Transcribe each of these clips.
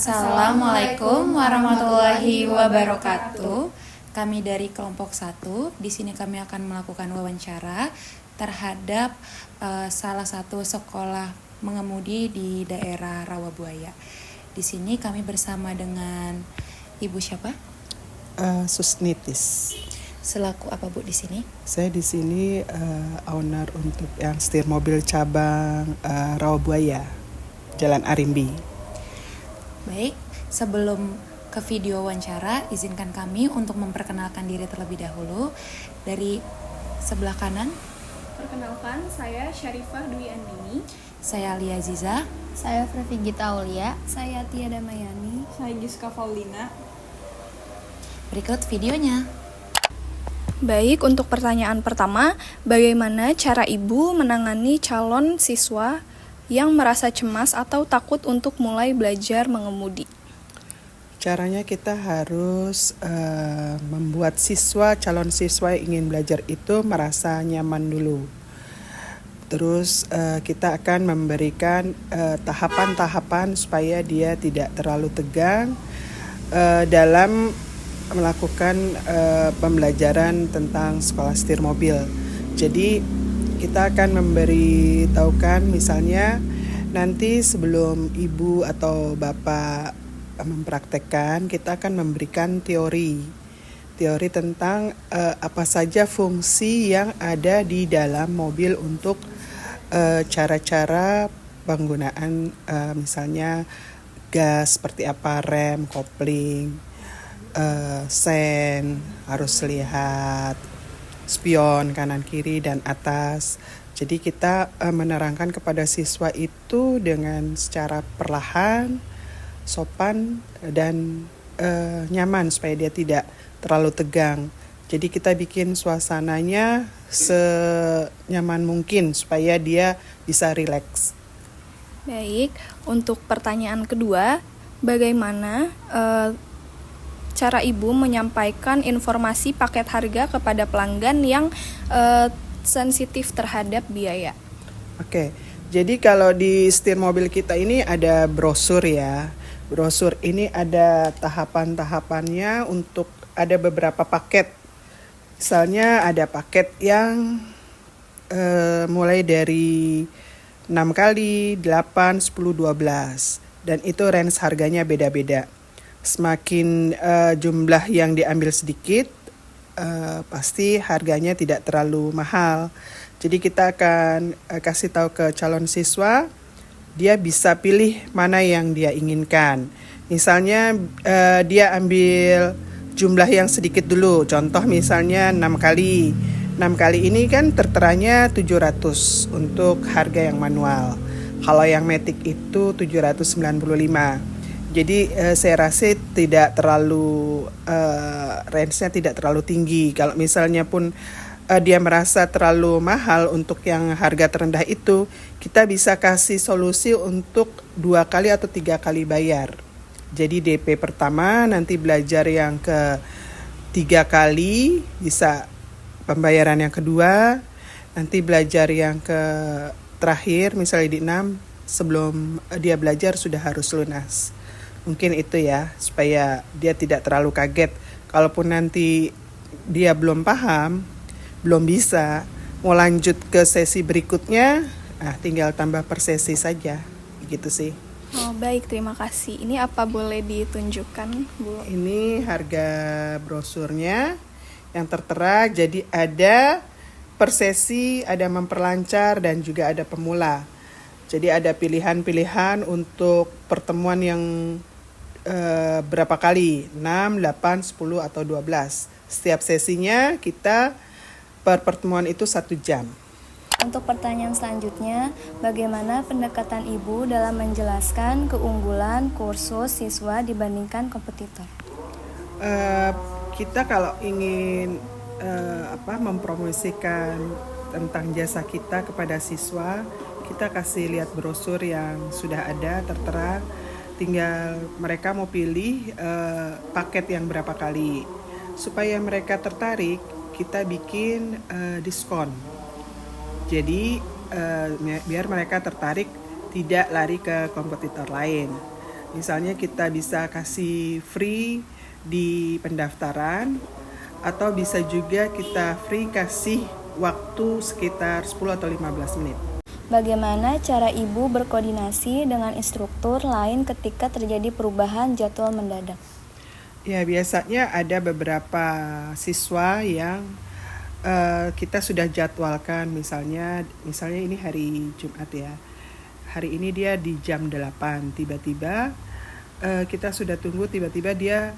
Assalamualaikum warahmatullahi wabarakatuh. Kami dari kelompok 1, di sini kami akan melakukan wawancara terhadap salah satu sekolah mengemudi di daerah Rawabuaya. Di sini kami bersama dengan Ibu siapa? Susnitis. Selaku apa Bu di sini? Saya di sini owner untuk yang setir mobil cabang Rawabuaya, Jalan Arimbi. Baik, sebelum ke video wawancara, izinkan kami untuk memperkenalkan diri terlebih dahulu. Dari sebelah kanan, perkenalkan, saya Syarifah Dwi Andini. saya Lia Ziza. Saya Frevi Gita Aulia. Saya Tiada Mayani. Saya Giska Paulina. Berikut videonya. Baik, untuk pertanyaan pertama, bagaimana cara Ibu menangani calon siswa yang merasa cemas atau takut untuk mulai belajar mengemudi? Caranya kita harus membuat calon siswa yang ingin belajar itu merasa nyaman dulu. Terus kita akan memberikan tahapan-tahapan supaya dia tidak terlalu tegang dalam melakukan pembelajaran tentang sekolah setir mobil. Jadi kita akan memberitahukan misalnya nanti sebelum ibu atau bapak mempraktekkan, kita akan memberikan teori tentang apa saja fungsi yang ada di dalam mobil untuk cara-cara penggunaan misalnya gas seperti apa, rem, kopling, sen, harus lihat spion kanan kiri dan atas. Jadi kita menerangkan kepada siswa itu dengan secara perlahan, sopan dan nyaman supaya dia tidak terlalu tegang. Jadi kita bikin suasananya senyaman mungkin supaya dia bisa rileks. Baik, untuk pertanyaan kedua, bagaimana cara Ibu menyampaikan informasi paket harga kepada pelanggan yang sensitif terhadap biaya? Oke, jadi kalau di setir mobil kita ini ada brosur ya. Brosur ini ada tahapan-tahapannya untuk ada beberapa paket. Misalnya ada paket yang mulai dari 6 kali, 8, 10, 12. Dan itu range harganya beda-beda. Semakin jumlah yang diambil sedikit, pasti harganya tidak terlalu mahal. Jadi kita akan kasih tahu ke calon siswa, dia bisa pilih mana yang dia inginkan. Misalnya dia ambil jumlah yang sedikit dulu. Contoh misalnya 6 kali. 6 kali ini kan terteranya 700 untuk harga yang manual. Kalau yang matic itu 795. Jadi saya rasa tidak terlalu range-nya tidak terlalu tinggi. Kalau misalnya pun dia merasa terlalu mahal untuk yang harga terendah itu, kita bisa kasih solusi untuk 2 kali atau 3 kali bayar. Jadi DP pertama, nanti belajar yang ke 3 kali, bisa pembayaran yang kedua, nanti belajar yang ke terakhir, misalnya di 6, sebelum dia belajar sudah harus lunas. Mungkin itu ya, supaya dia tidak terlalu kaget. Kalaupun nanti dia belum paham, belum bisa, mau lanjut ke sesi berikutnya, tinggal tambah per sesi saja. Begitu sih. Oh, baik, terima kasih. Ini apa boleh ditunjukkan, Bu? Ini harga brosurnya yang tertera. Jadi ada per sesi, ada memperlancar, dan juga ada pemula. Jadi ada pilihan-pilihan untuk pertemuan yang berapa kali, 6, 8, 10, atau 12. Setiap sesinya kita per pertemuan itu 1 jam. Untuk pertanyaan selanjutnya, bagaimana pendekatan Ibu dalam menjelaskan keunggulan kursus siswa dibandingkan kompetitor? Kita kalau ingin mempromosikan tentang jasa kita kepada siswa, kita kasih lihat brosur yang sudah ada tertera. Tinggal mereka mau pilih paket yang berapa kali. Supaya mereka tertarik, kita bikin diskon. Jadi biar mereka tertarik, tidak lari ke kompetitor lain. Misalnya kita bisa kasih free di pendaftaran, atau bisa juga kita free kasih waktu sekitar 10 atau 15 menit. Bagaimana cara ibu berkoordinasi dengan instruktur lain ketika terjadi perubahan jadwal mendadak? Ya, biasanya ada beberapa siswa yang kita sudah jadwalkan, misalnya ini hari Jumat ya. Hari ini dia di jam 8, tiba-tiba kita sudah tunggu, tiba-tiba dia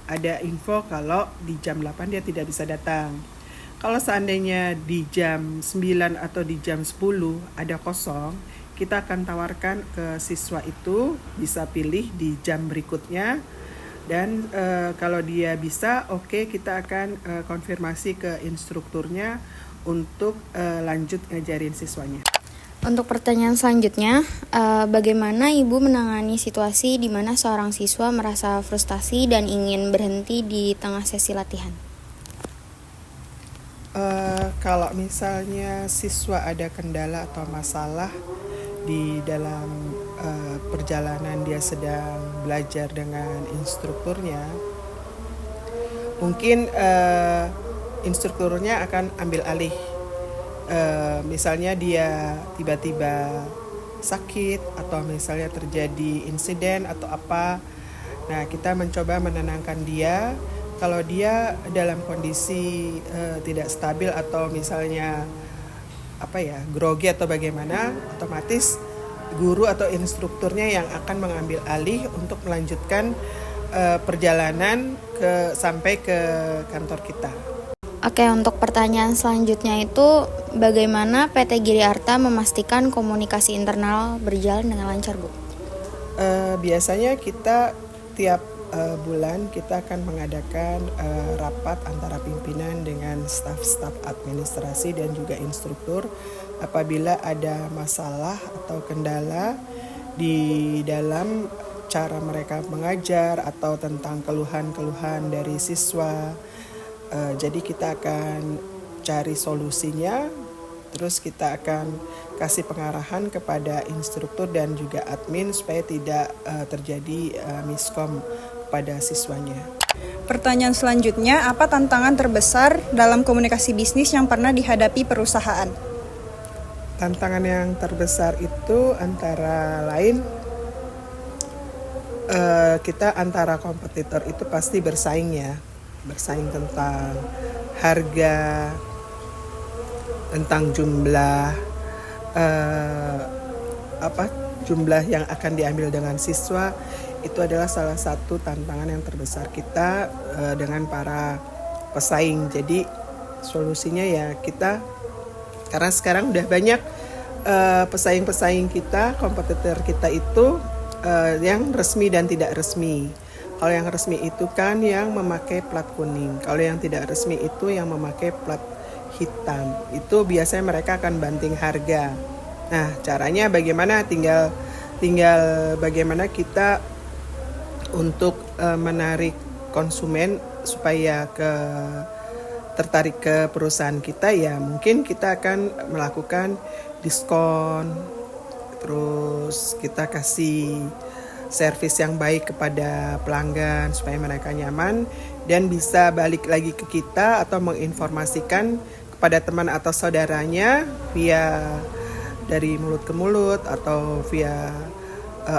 ada info kalau di jam 8 dia tidak bisa datang. Kalau seandainya di jam 9 atau di jam 10 ada kosong, kita akan tawarkan ke siswa itu bisa pilih di jam berikutnya. Dan kalau dia bisa, kita akan konfirmasi ke instrukturnya untuk lanjut ngajarin siswanya. Untuk pertanyaan selanjutnya, bagaimana Ibu menangani situasi di mana seorang siswa merasa frustasi dan ingin berhenti di tengah sesi latihan? Kalau misalnya siswa ada kendala atau masalah di dalam perjalanan dia sedang belajar dengan instrukturnya, mungkin instrukturnya akan ambil alih. Misalnya dia tiba-tiba sakit atau misalnya terjadi insiden atau apa. Nah, kita mencoba menenangkan dia. Kalau dia dalam kondisi tidak stabil atau misalnya grogi atau bagaimana, otomatis guru atau instrukturnya yang akan mengambil alih untuk melanjutkan perjalanan sampai ke kantor kita. Oke, untuk pertanyaan selanjutnya itu, bagaimana PT Giri Arta memastikan komunikasi internal berjalan dengan lancar, Bu? Biasanya kita tiap bulan kita akan mengadakan rapat antara pimpinan dengan staf-staf administrasi dan juga instruktur apabila ada masalah atau kendala di dalam cara mereka mengajar atau tentang keluhan-keluhan dari siswa. Jadi kita akan cari solusinya, terus kita akan kasih pengarahan kepada instruktur dan juga admin supaya tidak terjadi miskom pada siswanya. Pertanyaan selanjutnya, apa tantangan terbesar dalam komunikasi bisnis yang pernah dihadapi perusahaan? Tantangan yang terbesar itu antara lain kita antara kompetitor itu pasti bersaing ya. Bersaing tentang harga, tentang jumlah jumlah yang akan diambil dengan siswa. Itu adalah salah satu tantangan yang terbesar kita dengan para pesaing. Jadi solusinya ya kita, karena sekarang udah banyak pesaing-pesaing kita, kompetitor kita itu yang resmi dan tidak resmi. Kalau yang resmi itu kan yang memakai plat kuning. Kalau yang tidak resmi itu yang memakai plat hitam. Itu biasanya mereka akan banting harga. Nah, caranya bagaimana? Tinggal bagaimana kita untuk menarik konsumen supaya tertarik ke perusahaan kita, ya mungkin kita akan melakukan diskon, terus kita kasih servis yang baik kepada pelanggan supaya mereka nyaman dan bisa balik lagi ke kita atau menginformasikan kepada teman atau saudaranya via dari mulut ke mulut atau via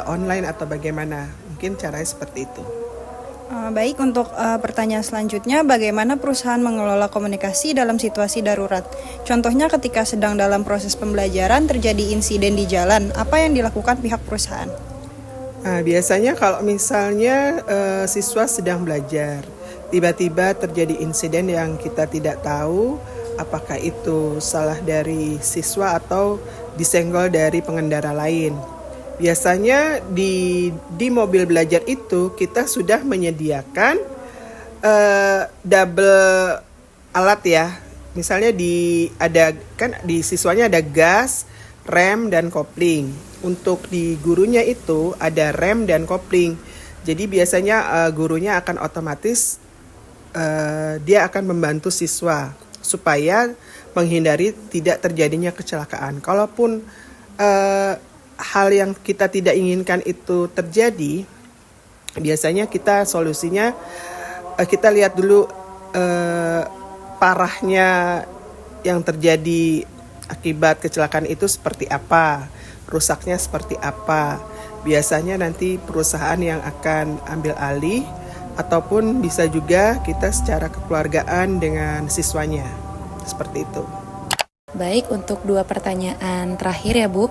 online atau bagaimana. Mungkin caranya seperti itu. Baik, untuk pertanyaan selanjutnya, bagaimana perusahaan mengelola komunikasi dalam situasi darurat? Contohnya ketika sedang dalam proses pembelajaran terjadi insiden di jalan, apa yang dilakukan pihak perusahaan? Nah, biasanya kalau misalnya siswa sedang belajar, tiba-tiba terjadi insiden yang kita tidak tahu apakah itu salah dari siswa atau disenggol dari pengendara lain. Biasanya di mobil belajar itu kita sudah menyediakan double alat ya. Misalnya di siswanya ada gas, rem dan kopling. Untuk di gurunya itu ada rem dan kopling. Jadi biasanya gurunya akan otomatis dia akan membantu siswa supaya menghindari tidak terjadinya kecelakaan. Kalaupun hal yang kita tidak inginkan itu terjadi, biasanya kita solusinya kita lihat dulu parahnya yang terjadi akibat kecelakaan itu seperti apa, rusaknya seperti apa. Biasanya nanti perusahaan yang akan ambil alih, ataupun bisa juga kita secara kekeluargaan dengan siswanya, seperti itu. Baik, untuk 2 pertanyaan terakhir ya Bu.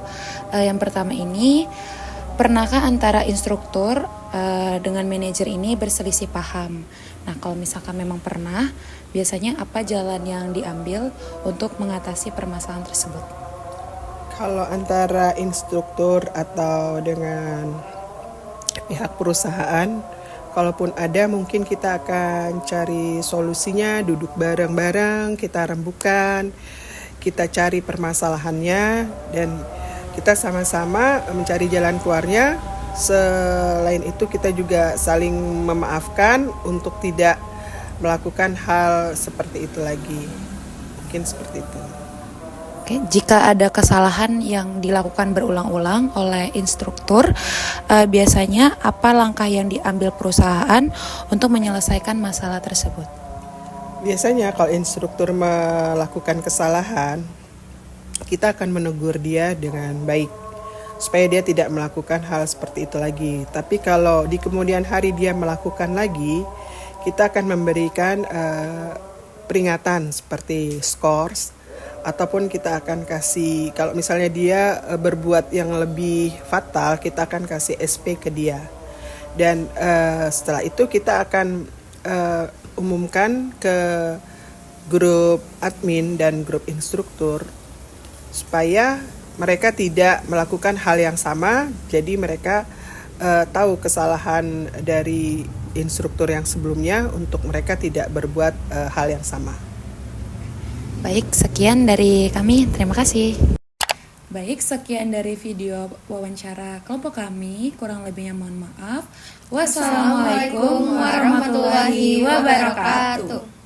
Yang pertama ini, pernahkah antara instruktur dengan manajer ini berselisih paham? Nah, kalau misalkan memang pernah, biasanya apa jalan yang diambil untuk mengatasi permasalahan tersebut? Kalau antara instruktur atau dengan pihak perusahaan, kalaupun ada mungkin kita akan cari solusinya, duduk bareng-bareng, kita rembukan, kita cari permasalahannya, dan kita sama-sama mencari jalan keluarnya. Selain itu kita juga saling memaafkan untuk tidak melakukan hal seperti itu lagi. Mungkin seperti itu. Oke, jika ada kesalahan yang dilakukan berulang-ulang oleh instruktur, biasanya apa langkah yang diambil perusahaan untuk menyelesaikan masalah tersebut? Biasanya kalau instruktur melakukan kesalahan, kita akan menegur dia dengan baik, supaya dia tidak melakukan hal seperti itu lagi. Tapi kalau di kemudian hari dia melakukan lagi, kita akan memberikan peringatan seperti scores, ataupun kita akan kasih, kalau misalnya dia berbuat yang lebih fatal, kita akan kasih SP ke dia. Dan setelah itu kita akan umumkan ke grup admin dan grup instruktur supaya mereka tidak melakukan hal yang sama. Jadi mereka tahu kesalahan dari instruktur yang sebelumnya untuk mereka tidak berbuat hal yang sama. Baik, sekian dari kami. Terima kasih. Baik, sekian dari video wawancara kelompok kami. Kurang lebihnya mohon maaf. Wassalamualaikum warahmatullahi wabarakatuh.